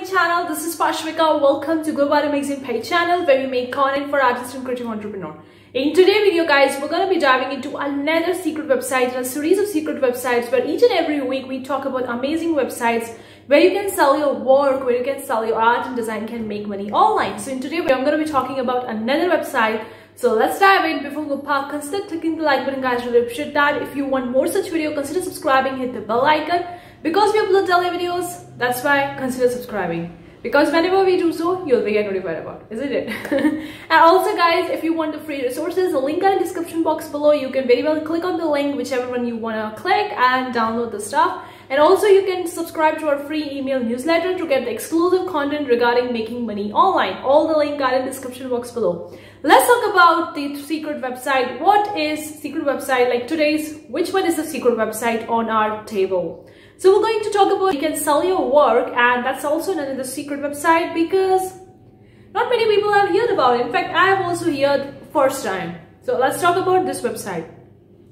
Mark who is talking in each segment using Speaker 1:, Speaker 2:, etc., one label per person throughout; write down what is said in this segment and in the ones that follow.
Speaker 1: channel. This is Pashvika. Welcome to Global Amazing Page channel where we make content for artists and creative entrepreneurs. In today's video guys, we're going to be diving into another secret website and a series of secret websites where each and every week we talk about amazing websites where you can sell your work, where you can sell your art and design, can make money online. So in today's video, I'm going to be talking about another website. So let's dive in. Before we go past, consider clicking the like button guys. Really appreciate that. If you want more such video, consider subscribing, hit the bell icon. Because we upload daily videos, that's why consider subscribing. Because whenever we do so, you'll be get notified about, isn't it? And also guys, if you want the free resources, the link in the description box below. You can very well click on the link, whichever one you want to click, and download the stuff. And also you can subscribe to our free email newsletter to get the exclusive content regarding making money online. All the link are in the description box below. Let's talk about the secret website. What is secret website? Like which one is the secret website on our table? So we're going to talk about you can sell your work, and that's also another secret website because not many people have heard about it. In fact, I have also heard first time. So let's talk about this website.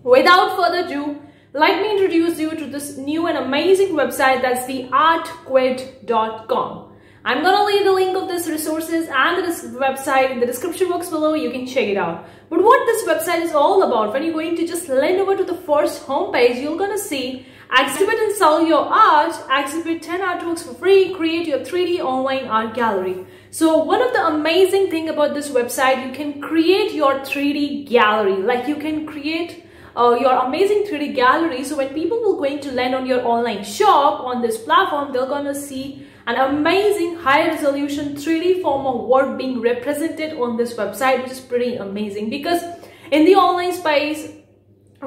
Speaker 1: Without further ado, let me introduce you to this new and amazing website, that's the artquid.com. I'm gonna leave the link of this resources and this website in the description box below. You can check it out. But what this website is all about, when you're going to just land over to the first homepage, you're gonna see exhibit and sell your art, exhibit 10 artworks for free, create your 3D online art gallery. So one of the amazing thing about this website, you can create your 3D gallery. Like you can create your amazing 3D gallery. So when people will going to land on your online shop on this platform, they're gonna see an amazing high resolution 3D form of work being represented on this website, which is pretty amazing because in the online space,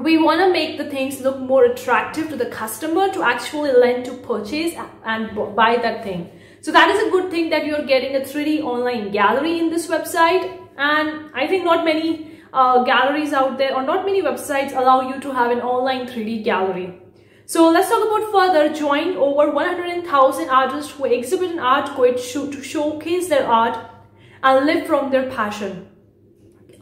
Speaker 1: we want to make the things look more attractive to the customer to actually land to purchase and buy that thing. So that is a good thing that you're getting a 3D online gallery in this website. And I think not many galleries out there or not many websites allow you to have an online 3D gallery. So let's talk about further. Join over 100,000 artists who exhibit an artquid to showcase their art and live from their passion.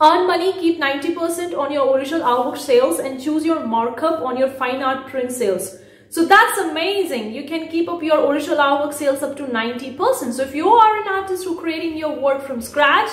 Speaker 1: Earn money, keep 90% on your original artwork sales and choose your markup on your fine art print sales. So that's amazing. You can keep up your original artwork sales up to 90%. So if you are an artist who creating your work from scratch,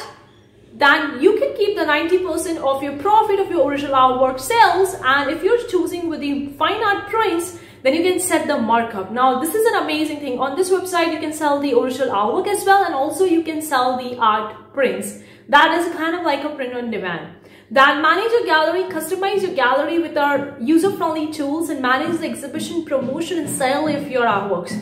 Speaker 1: then you can keep the 90% of your profit of your original artwork sales. And if you're choosing with the fine art prints, then you can set the markup. Now, this is an amazing thing. On this website, you can sell the original artwork as well, and also you can sell the art prints. That is kind of like a print on demand. Then manage your gallery, customize your gallery with our user-friendly tools, and manage the exhibition, promotion, and sale of your artworks.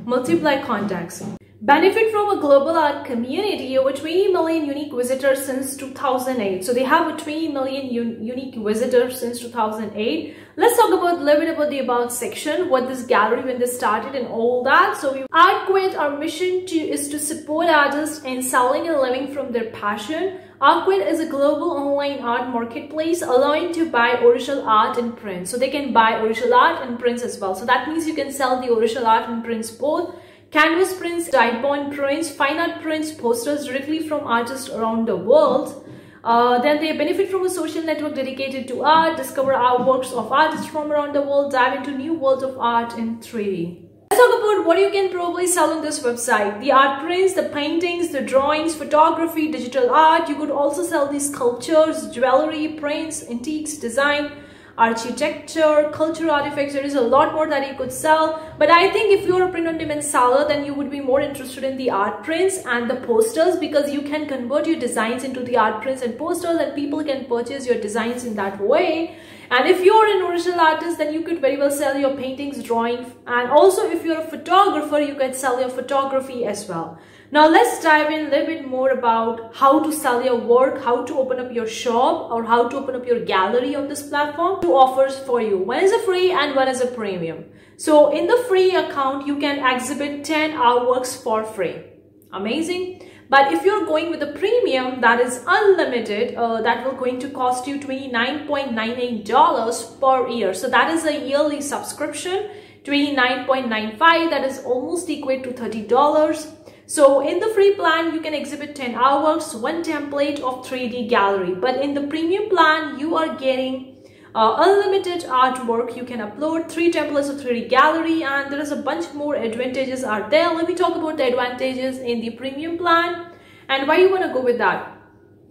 Speaker 1: Multiply contacts. Benefit from a global art community, over 20 million unique visitors since 2008. So they have a 20 million unique visitors since 2008. Let's talk about a little bit about the about section, what this gallery, when they started and all that. So Artquid, our mission is to support artists in selling and living from their passion. Artquid is a global online art marketplace allowing to buy original art and prints. So they can buy original art and prints as well. So that means you can sell the original art and prints both. Canvas prints, dyed-bond prints, fine art prints, posters directly from artists around the world. Then they benefit from a social network dedicated to art, discover artworks of artists from around the world, dive into new world of art in 3D. Let's talk about what you can probably sell on this website. The art prints, the paintings, the drawings, photography, digital art. You could also sell these sculptures, jewelry, prints, antiques, design, architecture, cultural artifacts. There is a lot more that you could sell, but I think if you're a print on demand seller, then you would be more interested in the art prints and the posters, because you can convert your designs into the art prints and posters and people can purchase your designs in that way. And if you're an original artist, then you could very well sell your paintings, drawing, and also if you're a photographer, you can sell your photography as well. Now let's dive in a little bit more about how to sell your work, how to open up your shop, or how to open up your gallery on this platform. Two offers for you. One is a free and one is a premium. So in the free account, you can exhibit 10 artworks for free. Amazing. But if you're going with the premium, that is unlimited, that will going to cost you $29.98 per year. So that is a yearly subscription, $29.95. That is almost equate to $30. So in the free plan, you can exhibit 10 artworks, one template of 3D gallery. But in the premium plan, you are getting unlimited artwork you can upload, 3 templates of 3D gallery, and there is a bunch more advantages are there. Let me talk about the advantages in the premium plan and why you want to go with that.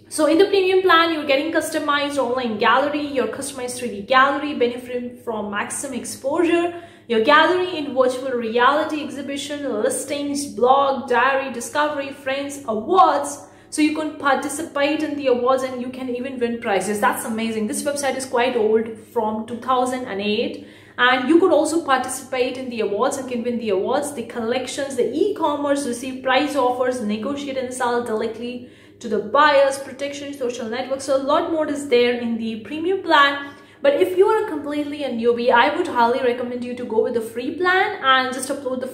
Speaker 1: So in the premium plan, you're getting customized online gallery, your customized 3D gallery, benefit from maximum exposure, your gallery in virtual reality exhibition, listings, blog, diary, discovery, friends, awards. So you can participate in the awards and you can even win prizes. That's amazing. This website is quite old, from 2008. And you could also participate in the awards and can win the awards, the collections, the e-commerce, receive prize offers, negotiate and sell directly to the buyers, protection, social networks. So a lot more is there in the premium plan. But if you are completely a newbie, I would highly recommend you to go with the free plan and just upload the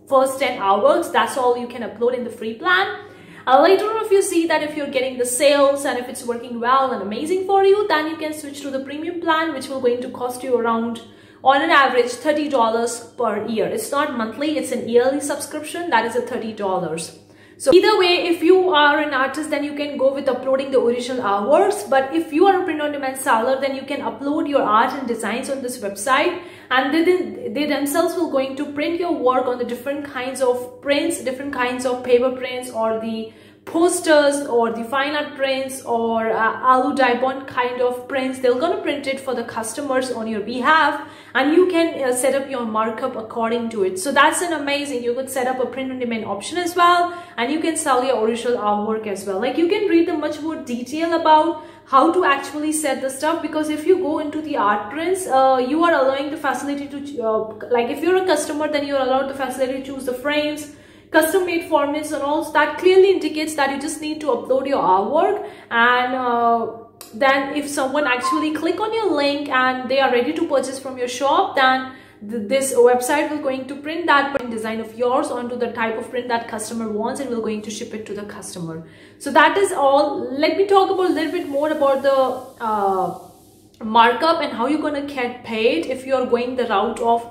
Speaker 1: first 10 hours. That's all you can upload in the free plan. Later on, if you see that if you're getting the sales and if it's working well and amazing for you, then you can switch to the premium plan, which will going to cost you around, on an average, $30 per year. It's not monthly, it's an yearly subscription. That is a $30. So either way, if you are an artist, then you can go with uploading the original artworks. But if you are a print-on-demand seller, then you can upload your art and designs on this website, and they themselves will going to print your work on the different kinds of prints, different kinds of paper prints, or the posters, or the fine art prints, or alu dye bond kind of prints. They're gonna print it for the customers on your behalf, and you can set up your markup according to it. So that's an amazing. You could set up a print on demand option as well, and you can sell your original artwork as well. Like, you can read the much more detail about how to actually set the stuff, because if you go into the art prints, you are allowing the facility to like, if you're a customer, then you're allowed the facility to choose the frames, custom made formats and all. So that clearly indicates that you just need to upload your artwork, and then if someone actually click on your link and they are ready to purchase from your shop, then this website will going to print that print design of yours onto the type of print that customer wants, and will going to ship it to the customer. So that is all. Let me talk about a little bit more about the markup and how you're going to get paid if you are going the route of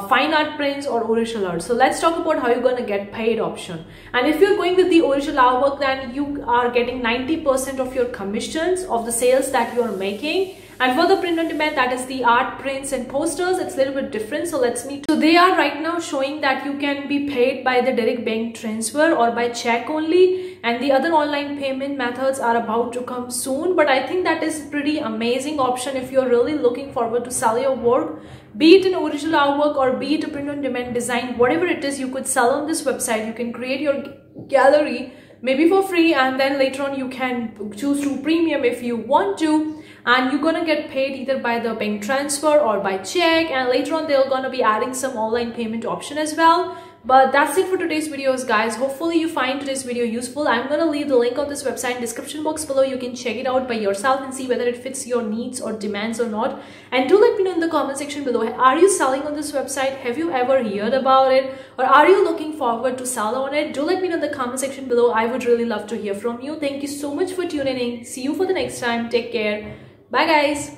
Speaker 1: fine art prints or original art. So let's talk about how you're going to get paid option. And if you're going with the original artwork, then you are getting 90% of your commissions of the sales that you are making. And for the print on demand, that is the art prints and posters, it's a little bit different. So let's meet. So they are right now showing that you can be paid by the direct bank transfer or by check only, and the other online payment methods are about to come soon. But I think that is pretty amazing option if you're really looking forward to sell your work, be it an original artwork or be it a print on demand design, whatever it is, you could sell on this website. You can create your gallery maybe for free, and then later on you can choose to premium if you want to, and you're gonna get paid either by the bank transfer or by check, and later on they're gonna be adding some online payment option as well. But that's it for today's videos, guys. Hopefully you find today's video useful. I'm gonna leave the link of this website in description box below. You can check it out by yourself and see whether it fits your needs or demands or not. And do let me know in the comment section below, are you selling on this website? Have you ever heard about it? Or are you looking forward to sell on it? Do let me know in the comment section below. I would really love to hear from you. Thank you so much for tuning in. See you for the next time. Take care. Bye, guys.